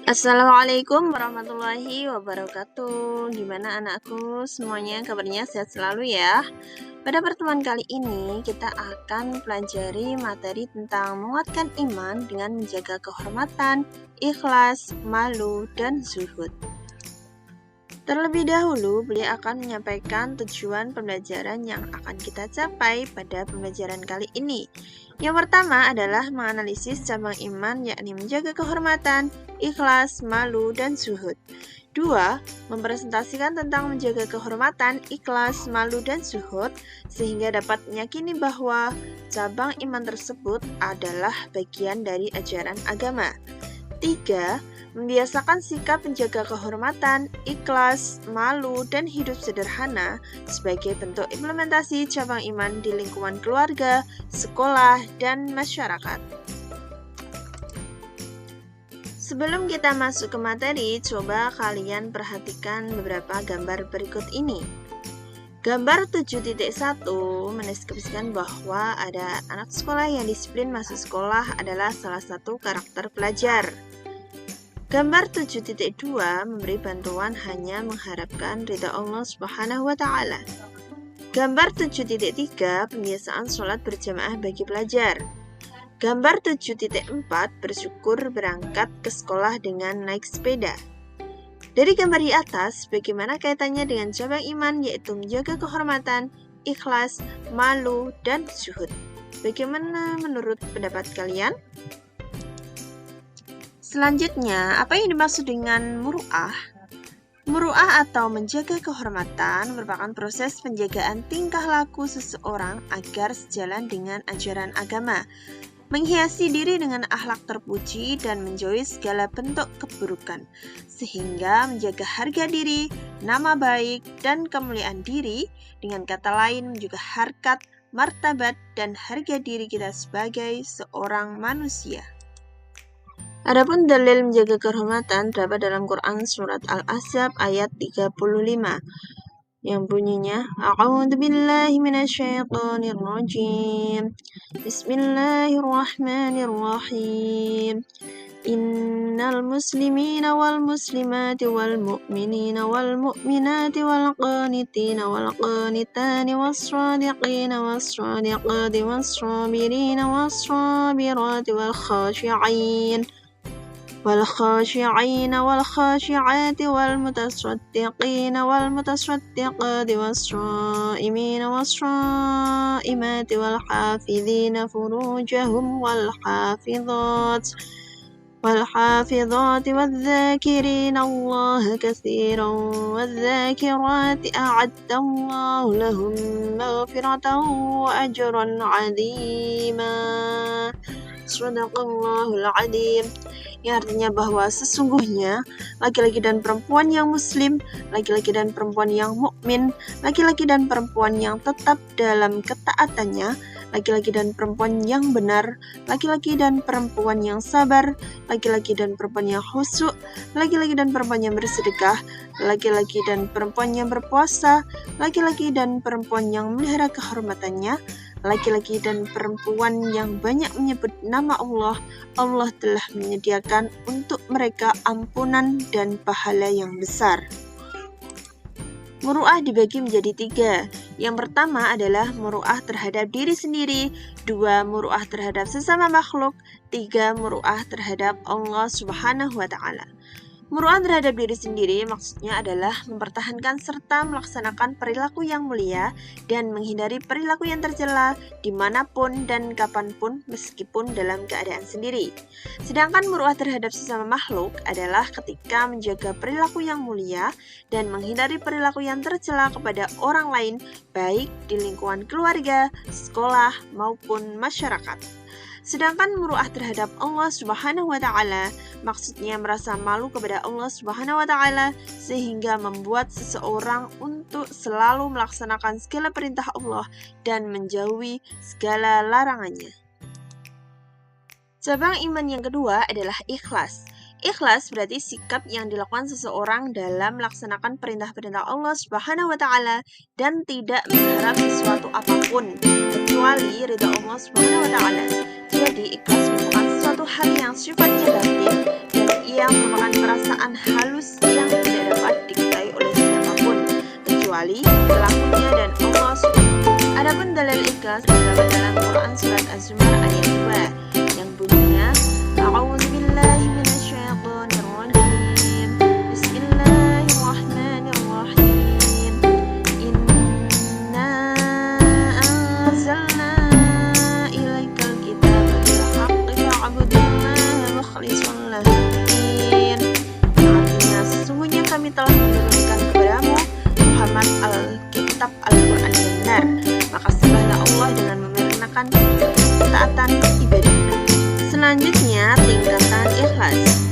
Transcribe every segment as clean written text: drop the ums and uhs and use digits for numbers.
Assalamualaikum warahmatullahi wabarakatuh. Gimana anakku? Semuanya kabarnya sehat selalu ya. Pada pertemuan kali ini kita akan pelajari materi tentang menguatkan iman dengan menjaga kehormatan, ikhlas, malu, dan zuhud. Terlebih dahulu, beliau akan menyampaikan tujuan pembelajaran yang akan kita capai pada pembelajaran kali ini. Yang pertama adalah menganalisis cabang iman, yakni menjaga kehormatan, ikhlas, malu, dan zuhud. 2. Mempresentasikan tentang menjaga kehormatan, ikhlas, malu, dan zuhud, sehingga dapat meyakini bahwa cabang iman tersebut adalah bagian dari ajaran agama. 3. Membiasakan sikap menjaga kehormatan, ikhlas, malu, dan hidup sederhana sebagai bentuk implementasi cabang iman di lingkungan keluarga, sekolah, dan masyarakat. Sebelum kita masuk ke materi, coba kalian perhatikan beberapa gambar berikut ini. Gambar 7.1 mendeskripsikan bahwa ada anak sekolah yang disiplin masuk sekolah adalah salah satu karakter pelajar. Gambar 7.2 memberi bantuan hanya mengharapkan ridha Allah Subhanahu wa Ta'ala. Gambar 7.3 pembiasaan sholat berjamaah bagi pelajar. Gambar 7.4 bersyukur berangkat ke sekolah dengan naik sepeda. Dari gambar di atas, bagaimana kaitannya dengan cabang iman, yaitu menjaga kehormatan, ikhlas, malu, dan zuhud? Bagaimana menurut pendapat kalian? Selanjutnya, apa yang dimaksud dengan muru'ah? Muru'ah atau menjaga kehormatan merupakan proses penjagaan tingkah laku seseorang agar sejalan dengan ajaran agama, menghiasi diri dengan akhlak terpuji dan menjauhi segala bentuk keburukan, sehingga menjaga harga diri, nama baik, dan kemuliaan diri, dengan kata lain menjaga harkat, martabat, dan harga diri kita sebagai seorang manusia. Adapun dalil menjaga kehormatan terdapat dalam Quran surat Al-Ahzab ayat 35 yang bunyinya A'udzu billahi minasyaitonir rajim. Bismillahirrahmanirrahim. Innal muslimina wal muslimati wal mu'minina wal mu'minati wal qanitina wal qanitani was shadiqina was shadiqati was sabirina was sabirati wal khashi'in والخاشعين والخاشعات والمتصدقين والمتصدقات والصائمين والصائمات والحافظين فروجهم والحافظات والذاكرين الله كثيرا والذاكرات أعد الله لهم مغفرة وأجرا عظيما. Sadaqallahul Adzim, yang artinya bahwa sesungguhnya laki-laki dan perempuan yang muslim, laki-laki dan perempuan yang mukmin, laki-laki dan perempuan yang tetap dalam ketaatannya, laki-laki dan perempuan yang benar, laki-laki dan perempuan yang sabar, laki-laki dan perempuan yang khusyuk, laki-laki dan perempuan yang bersedekah, laki-laki dan perempuan yang berpuasa, laki-laki dan perempuan yang memelihara kehormatannya, laki-laki dan perempuan yang banyak menyebut nama Allah, Allah telah menyediakan untuk mereka ampunan dan pahala yang besar. Muru'ah dibagi menjadi 3. Yang pertama adalah muru'ah terhadap diri sendiri, 2. Muru'ah terhadap sesama makhluk, 3. Muru'ah terhadap Allah Subhanahu wa Ta'ala. Muru'ah terhadap diri sendiri maksudnya adalah mempertahankan serta melaksanakan perilaku yang mulia dan menghindari perilaku yang tercela dimanapun dan kapanpun meskipun dalam keadaan sendiri. Sedangkan muru'ah terhadap sesama makhluk adalah ketika menjaga perilaku yang mulia dan menghindari perilaku yang tercela kepada orang lain baik di lingkungan keluarga, sekolah, maupun masyarakat. Sedangkan muru'ah terhadap Allah Subhanahu wa Ta'ala maksudnya merasa malu kepada Allah Subhanahu wa Ta'ala sehingga membuat seseorang untuk selalu melaksanakan segala perintah Allah dan menjauhi segala larangannya. Cabang iman yang kedua adalah ikhlas. Ikhlas berarti sikap yang dilakukan seseorang dalam melaksanakan perintah-perintah Allah Subhanahu wa Ta'ala dan tidak berharap sesuatu apapun kecuali ridha Allah Subhanahu wa Ta'ala. Jadi ikhlas merupakan sesuatu hal yang sifatnya batin dan yang merupakan perasaan halus yang tidak dapat diketahui oleh siapapun kecuali pelakunya dan Allah SWT. Adapun dalil ikhlas terdapat dalam Quran surat Az-Zumar ayat 2 yang bunyinya A'udzubillahi minasyaitonirrajim. Bismillahirrahmanirrahim. Inna anzalna ilaikal kitaba bil haqqi fa'budillaha mukhlishan lahu-d-din. Artinya sesungguhnya kami telah menurunkan kepadamu Muhammad Alkitab Al-Quran yang benar, maka sembahlah Allah dengan memurnikan ketaatan ibadah. Selanjutnya, tingkatan ikhlas.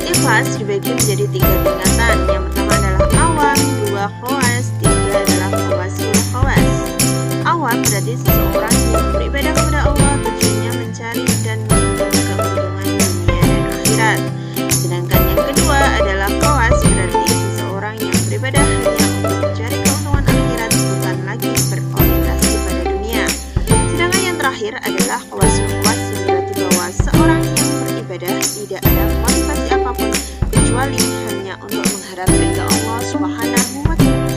Ikhlas dibagi menjadi 3 tingkatan. Yang pertama adalah awam, 2 khawas, 3 adalah khawasul khawas. Awam berarti seseorang yang beribadah kepada Allah tujuannya mencari dan menunggu keuntungan dunia dan akhirat. Sedangkan yang kedua adalah khawas berarti seseorang yang beribadah hanya untuk mencari keuntungan akhirat, bukan lagi berorientasi pada dunia. Sedangkan yang terakhir adalah khawasul khawas yang berarti bahwa seorang yang beribadah tidak ada motivasi apapun kecuali hanya untuk mengharap ridha Allah Subhanahu wa Ta'ala.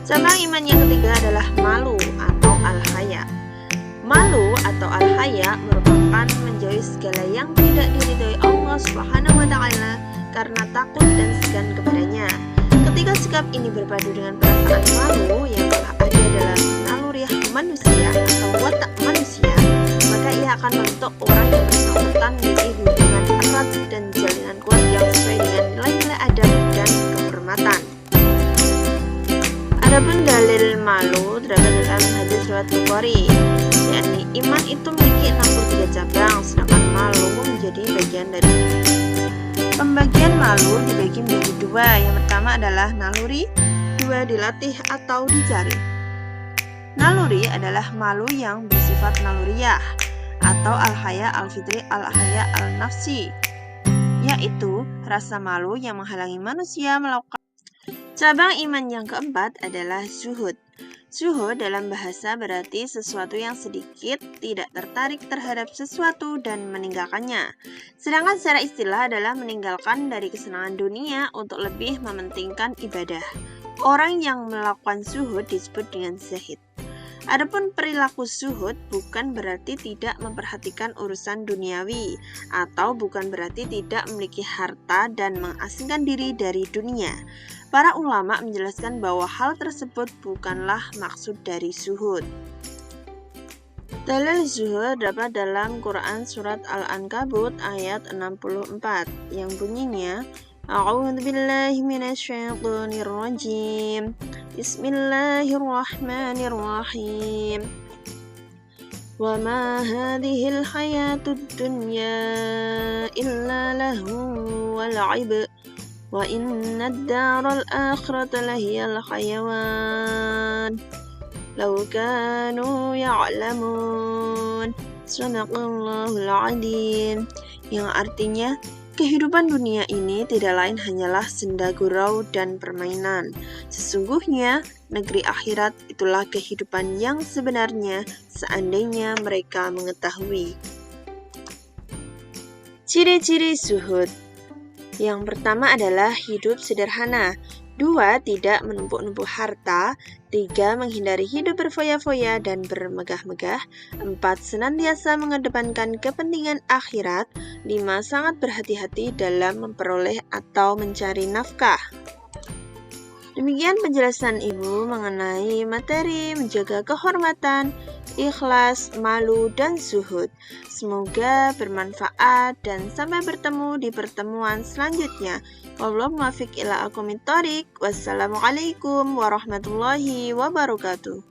Cabang iman yang ketiga adalah malu atau al-haya. Malu atau al-haya merupakan menjauhi segala yang tidak diridhoi Allah Subhanahu wa Ta'ala karena takut dan segan kepadanya. Ketika sikap ini berpadu dengan perasaan malu yang telah ada dalam naluriah manusia atau watak manusia, maka ia akan membentuk orang yang bersangkutan memiliki hubungan erat dan jalinan kuat yang sesuai dengan nilai-nilai adab dan kehormatan. Adapun dalil malu terdapat dalam hadis riwayat Bukhari, yakni iman itu memiliki 63 cabang, sedangkan malu menjadi bagian dari. Pembagian malu dibagi menjadi 2. Yang pertama adalah naluri, 2 dilatih atau dicari. Naluri adalah malu yang bersifat naluriyah atau al-haya al-fitri al-haya al-nafsi, yaitu rasa malu yang menghalangi manusia melakukan. Cabang iman yang keempat adalah zuhud. Zuhud dalam bahasa berarti sesuatu yang sedikit tidak tertarik terhadap sesuatu dan meninggalkannya. Sedangkan secara istilah adalah meninggalkan dari kesenangan dunia untuk lebih mementingkan ibadah. Orang yang melakukan zuhud disebut dengan zahid. Adapun perilaku zuhud bukan berarti tidak memperhatikan urusan duniawi atau bukan berarti tidak memiliki harta dan mengasingkan diri dari dunia. Para ulama menjelaskan bahwa hal tersebut bukanlah maksud dari zuhud. Dalil zuhud dapat dalam Quran surat Al-Ankabut ayat 64 yang bunyinya A'udzubillahi minasyaitonirrajim. Bismillahirrahmanirrahim. Wa ma hadhil hayatud dunya illa lahu wal 'ib. Wa inna ad-daral akhirata lahiyal hayawan. Law kanu ya'lamun. Sadaqallahul 'adzim. Yang artinya kehidupan dunia ini tidak lain hanyalah senda gurau dan permainan. Sesungguhnya, negeri akhirat itulah kehidupan yang sebenarnya seandainya mereka mengetahui. Ciri-ciri zuhud. Yang pertama adalah hidup sederhana. 2. Tidak menumpuk-numpuk harta. 3. Menghindari hidup berfoya-foya dan bermegah-megah. 4. Senantiasa mengedepankan kepentingan akhirat. 5. Sangat berhati-hati dalam memperoleh atau mencari nafkah. Demikian penjelasan Ibu mengenai materi menjaga kehormatan, ikhlas, malu, dan zuhud. Semoga bermanfaat dan sampai bertemu di pertemuan selanjutnya. Wallahu muwaffiq ila aqwamit thoriq. Wassalamualaikum warahmatullahi wabarakatuh.